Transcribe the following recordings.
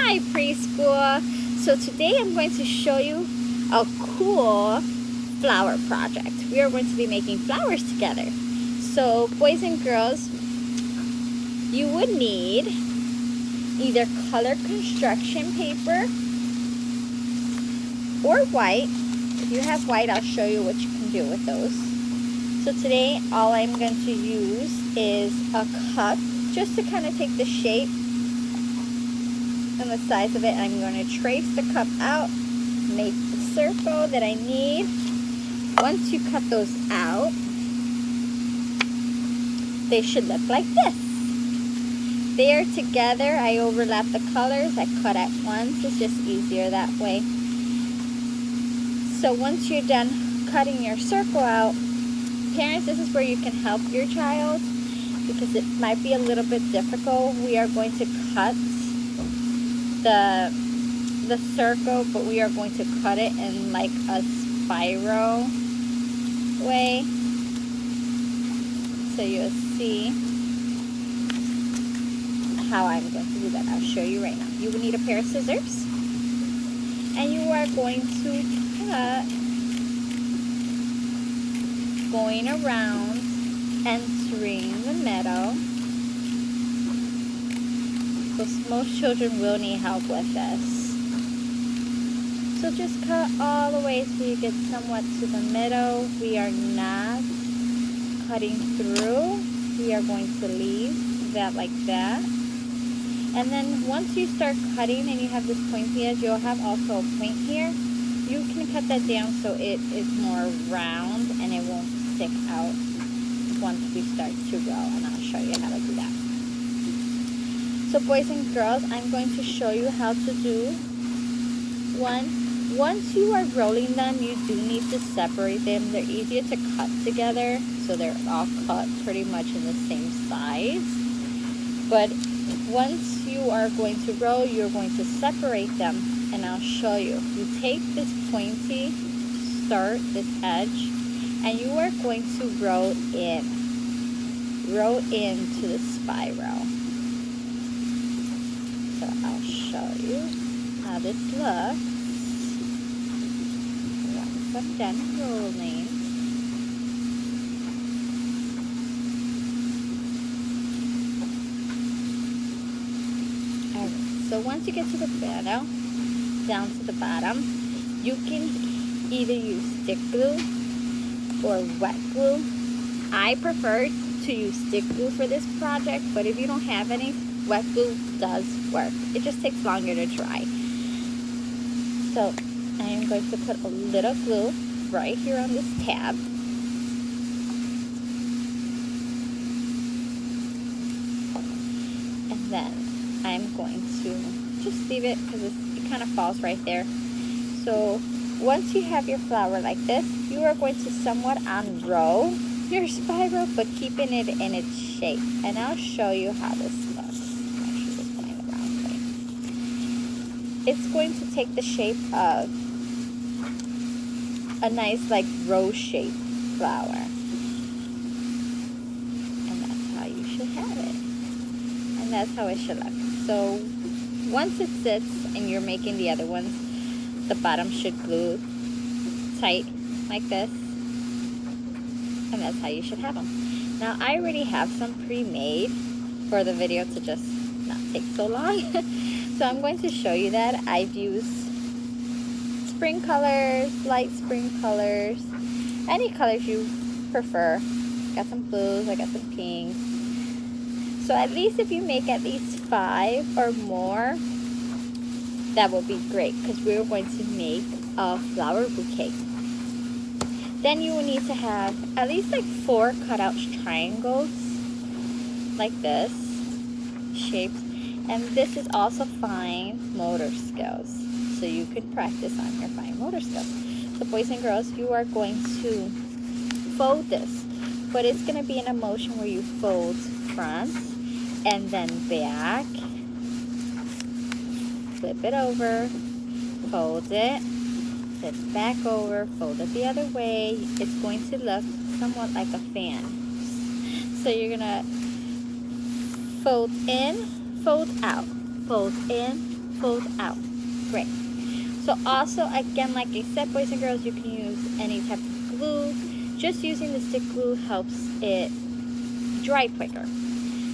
Hi preschool! So today I'm going to show you a cool flower project. We are going to be making flowers together. So boys and girls, you would need either color construction paper or white. If you have white, I'll show you what you can do with those. So today all I'm going to use is a cup just to kind of take the shape and the size of it. I'm going to trace the cup out, make the circle that I need. Once you cut those out, they should look like this. They are together. I overlap the colors. I cut at once. It's just easier that way. So once you're done cutting your circle out, parents, this is where you can help your child because it might be a little bit difficult. We are going to cut the circle, but we are going to cut it in like a spiral way. So you'll see how I'm going to do that. I'll show you right now. You will need a pair of scissors, and you are going to cut going around, entering the middle. Because most children will need help with this. So just cut all the way so you get somewhat to the middle. We are not cutting through. We are going to leave that like that. And then once you start cutting and you have this pointy edge, you'll have also a point here. You can cut that down so it is more round and it won't stick out once we start to roll. And I'll show you how to do that. So boys and girls, I'm going to show you how to do one. Once you are rolling them, you do need to separate them. They're easier to cut together, so they're all cut pretty much in the same size. But once you are going to roll, you're going to separate them, and I'll show you. You take this pointy start, this edge, and you are going to roll into the spiral. So I'll show you how this looks once I'm done rolling. Alright, so once you get to the middle, down to the bottom, you can either use stick glue or wet glue. I prefer to use stick glue for this project, but if you don't have any, wet glue does work. It just takes longer to dry. So I am going to put a little glue right here on this tab. And then I'm going to just leave it because it kind of falls right there. So once you have your flower like this, you are going to somewhat unroll your spiral, but keeping it in its shape. And I'll show you how this looks. It's going to take the shape of a nice like rose shaped flower. And that's how you should have it. And that's how it should look. So once it sits and you're making the other ones, the bottom should glue tight like this. And that's how you should have them. Now I already have some pre-made for the video to just not take so long. So I'm going to show you that. I've used spring colors, light spring colors, any colors you prefer. Got some blues, I got some pinks. So at least if you make at least 5 or more, that will be great because we're going to make a flower bouquet. Then you will need to have at least like 4 cutouts triangles like this, shapes. And this is also fine motor skills. So you can practice on your fine motor skills. So boys and girls, you are going to fold this. But it's going to be in a motion where you fold front and then back. Flip it over. Fold it. Flip back over. Fold it the other way. It's going to look somewhat like a fan. So you're going to fold in, fold out, fold in, fold out. Great. So also, again, like I said, boys and girls, you can use any type of glue. Just using the stick glue helps it dry quicker.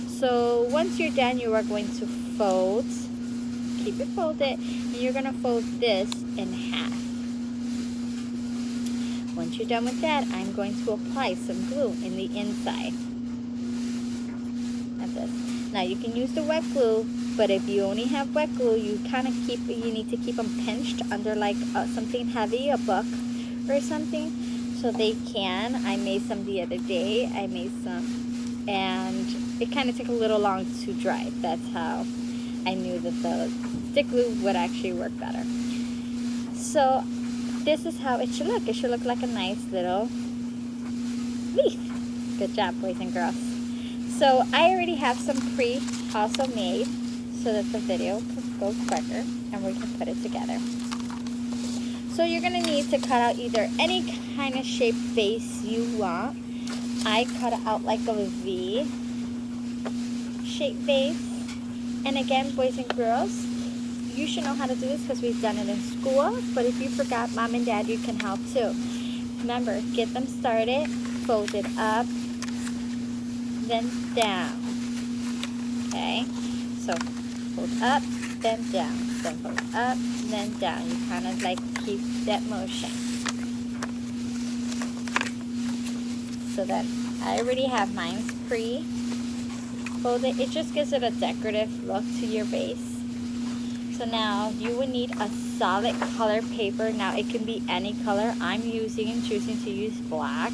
So once you're done, you are going to fold, keep it folded, and you're going to fold this in half. Once you're done with that, I'm going to apply some glue in the inside. Like this. Now you can use the wet glue, but if you only have wet glue, you need to keep them pinched under like something heavy, a book or something, so they can. I made some the other day. I made some, and it kind of took a little long to dry. That's how I knew that the stick glue would actually work better. So this is how it should look. It should look like a nice little leaf. Good job, boys and girls. So I already have some also made so that the video can go quicker and we can put it together. So you're going to need to cut out either any kind of shape vase you want. I cut it out like a V shape vase. And again, boys and girls, you should know how to do this because we've done it in school. But if you forgot, mom and dad, you can help too. Remember, get them started, fold it up, then down. Okay, so fold up, then down, then fold up, then down. You kind of like keep that motion. So that I already have mine pre-folded. It just gives it a decorative look to your vase. So now you would need a solid color paper. Now it can be any color. I'm choosing to use black,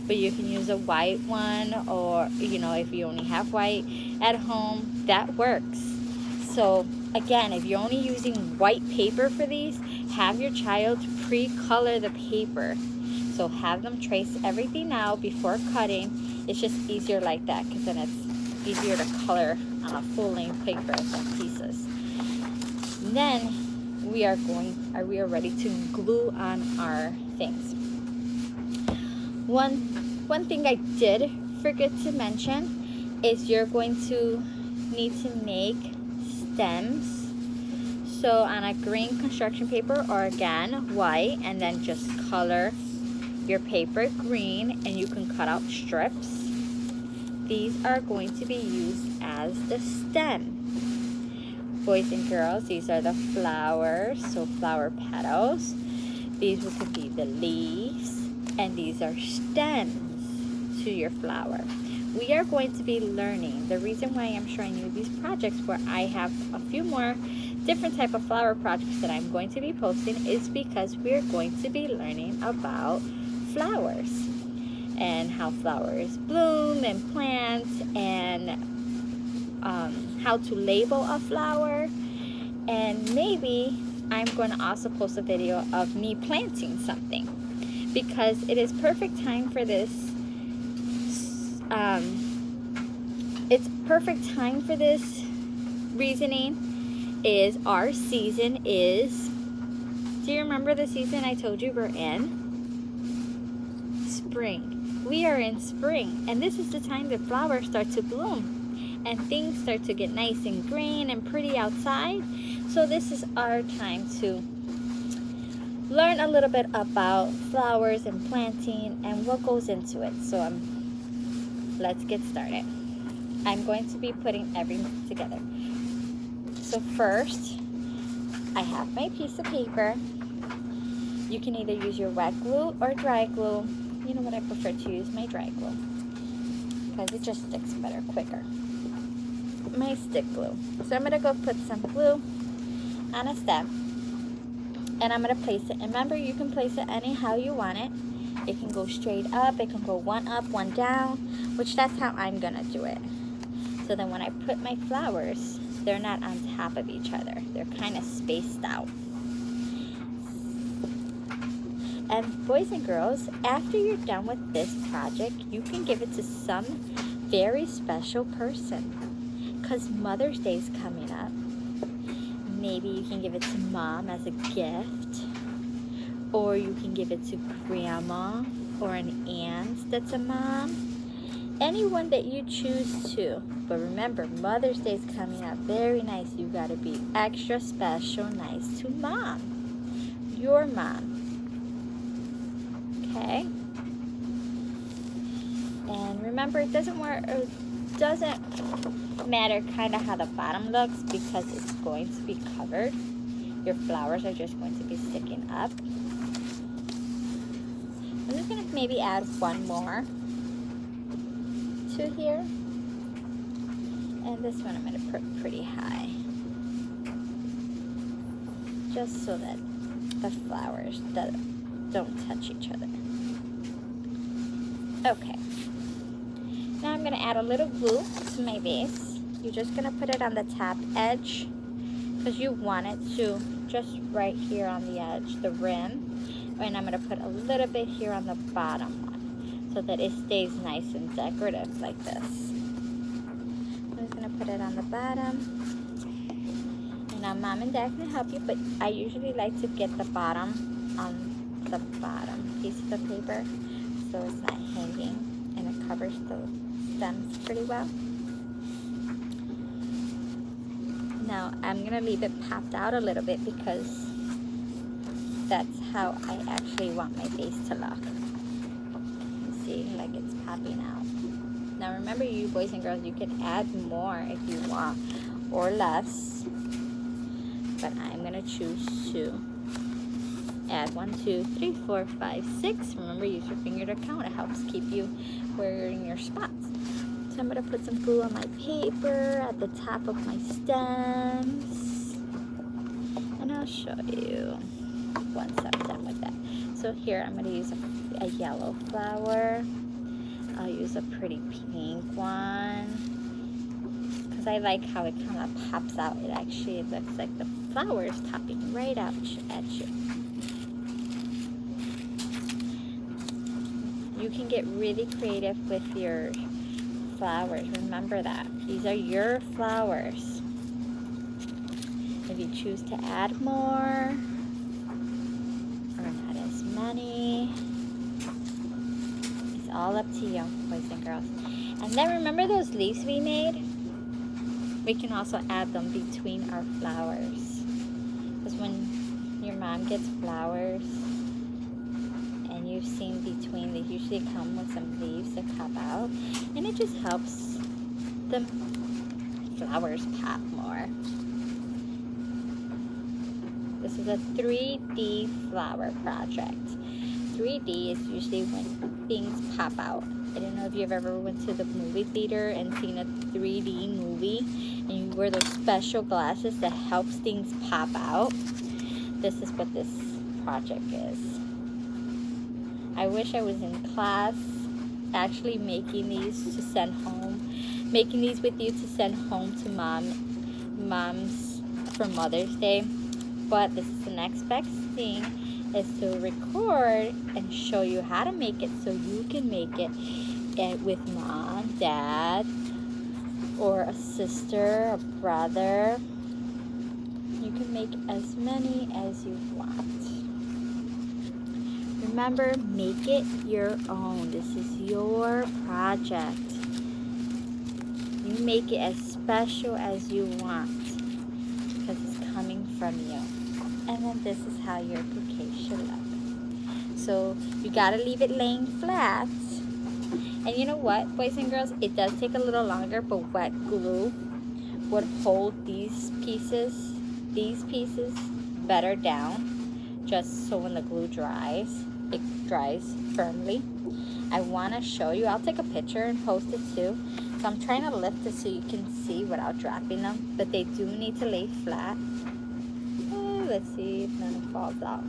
but you can use a white one, or if you only have white at home, that works. So again, if you're only using white paper for these, have your child pre-color the paper. So have them trace everything out before cutting. It's just easier like that because then it's easier to color on a full-length paper than pieces. Then we are ready to glue on our things. One thing I did forget to mention is you're going to need to make stems. So on a green construction paper, or again white, and then just color your paper green, and you can cut out strips. These are going to be used as the stem. Boys and girls, these are the flowers, so flower petals. These could be the leaves, and these are stems to your flower. We are going to be learning. The reason why I'm showing you these projects, where I have a few more different type of flower projects that I'm going to be posting, is because we're going to be learning about flowers and how flowers bloom and plant, and how to label a flower. And maybe I'm going to also post a video of me planting something, because it is perfect time for this. It's perfect time for this reasoning is our season is, do you remember the season I told you we're in? Spring. We are in spring, and this is the time that flowers start to bloom and things start to get nice and green and pretty outside. So this is our time to learn a little bit about flowers and planting and what goes into it. So let's get started. I'm going to be putting everything together. So first, I have my piece of paper. You can either use your wet glue or dry glue. You know what, I prefer to use my dry glue because it just sticks better, quicker. My stick glue. So I'm going to go put some glue on a stem, and I'm going to place it. And remember, you can place it anyhow you want it. It can go straight up, it can go one up, one down, which that's how I'm going to do it. So then when I put my flowers, they're not on top of each other. They're kind of spaced out. And boys and girls, after you're done with this project, you can give it to some very special person, because Mother's Day is coming up. Maybe you can give it to mom as a gift, or you can give it to grandma or an aunt that's a mom. anyone that you choose to. But remember, Mother's Day is coming up very nice. You got to be extra special nice to mom, your mom. Okay? And remember, it doesn't matter kind of how the bottom looks because it's going to be covered. Your flowers are just going to be sticking up. I'm just going to maybe add one more to here. And this one I'm going to put pretty high. Just so that the flowers don't touch each other. Okay. Now I'm going to add a little glue to my base. You're just going to put it on the top edge because you want it to just right here on the edge, the rim. And I'm going to put a little bit here on the bottom one so that it stays nice and decorative like this. I'm just going to put it on the bottom. And now Mom and Dad can help you, but I usually like to get the bottom on the bottom piece of the paper so it's not hanging and it covers the stems pretty well. Now I'm going to leave it popped out a little bit because that's how I actually want my base to look. See, like it's popping out. Now remember, you boys and girls, you can add more if you want or less, but I'm going to choose to add 1, 2, 3, 4, 5, 6. Remember, use your finger to count. It helps keep you wearing your spots. So I'm going to put some glue on my paper at the top of my stems, and I'll show you once I'm done with that. So here I'm going to use a yellow flower. I'll use a pretty pink one because I like how it kind of pops out. It actually looks like the flower is popping right out at you. You can get really creative with your flowers. Remember that. These are your flowers. If you choose to add more or not as many, it's all up to you, boys and girls. And then remember those leaves we made? We can also add them between our flowers. Because when your mom gets flowers and you've seen between, they usually come with some leaves that pop out. And it just helps the flowers pop more. This is a 3D flower project. 3D is usually when things pop out. I don't know if you've ever went to the movie theater and seen a 3D movie and you wear those special glasses that helps things pop out. This is what this project is. I wish I was in class actually making these to send home, making these with you to send home to moms for Mother's Day. But this is the next best thing, is to record and show you how to make it so you can make it with mom, dad, or a sister, a brother. You can make as many as you want. Remember, make it your own. This is your project. You make it as special as you want because it's coming from you. And then this is how your bouquet should look. So you gotta leave it laying flat. And you know what, boys and girls? It does take a little longer, but wet glue would hold these pieces better down, just so when the glue dries, it dries firmly. I wanna show you, I'll take a picture and post it too. So I'm trying to lift it so you can see without dropping them, but they do need to lay flat. Let's see if none falls out.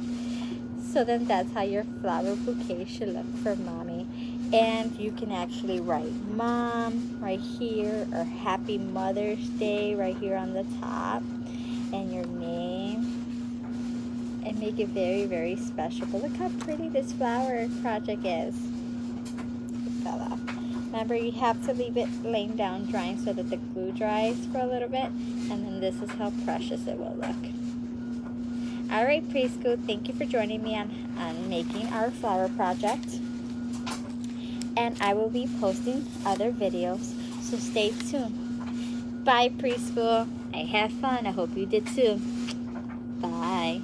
So then that's how your flower bouquet should look for mommy. And you can actually write mom right here, or happy Mother's Day right here on the top, and your name, and make it very, very special. But look how pretty this flower project is. It fell off. Remember, you have to leave it laying down drying so that the glue dries for a little bit, and then this is how precious it will look. Alright, Preschool, thank you for joining me on making our flower project. and I will be posting other videos, so stay tuned. Bye, preschool. I had fun. I hope you did too. Bye.